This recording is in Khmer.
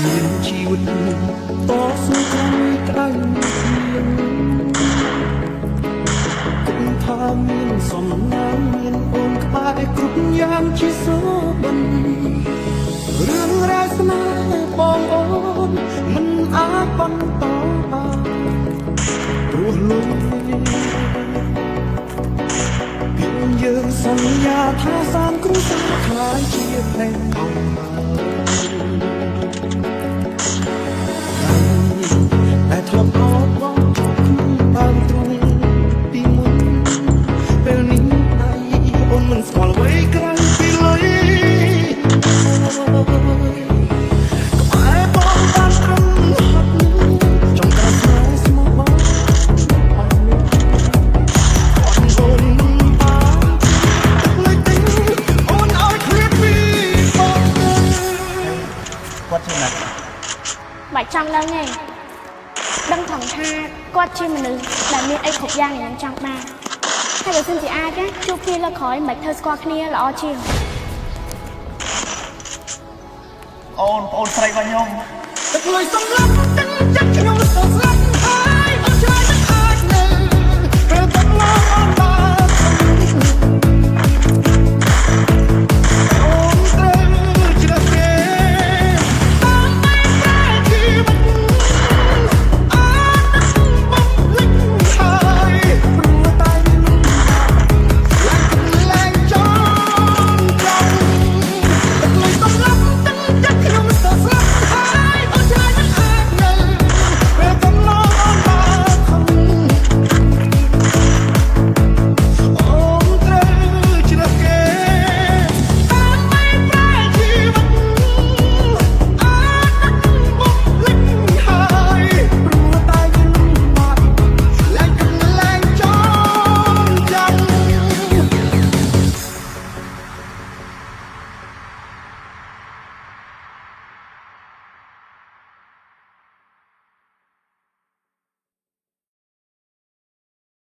មានជីវិតតស៊ូក្រោយក្តៅគិតថាមានសំណាងមានអូនក្បែរគ្រប់យ៉ាងជាសុបិនរឿងរ៉ាវស្នេហ៍បងអូនមិនអាចបន្តបានព្រោះលុយពីយើងសន្យាថាសានគ្រួសារខ្លាយជាភ្លេងអស់តែធ្លាប់អត់បងបានទ្រូងពីមុនពេលនេះអូនមិនស្គាល់អ្វីក្រៅពីលុយបាច់ចង់ដឹងទេដឹងថងថាគាត់ជាមនុស្សដែលមានអីគ្រប់យ៉ាងដែលខ្ញុំចង់បានហើយបើសិនជាអាចជួបគ្នាលើក្រោយមិនធ្វើស្គាល់គ្នាល្អជាងអូនប្អូនស្រីរបស់ខ្ញុំទឹកលុយសម្លាប់ទឹកចិត្តខ្ញុំស្ទើរស្លាប់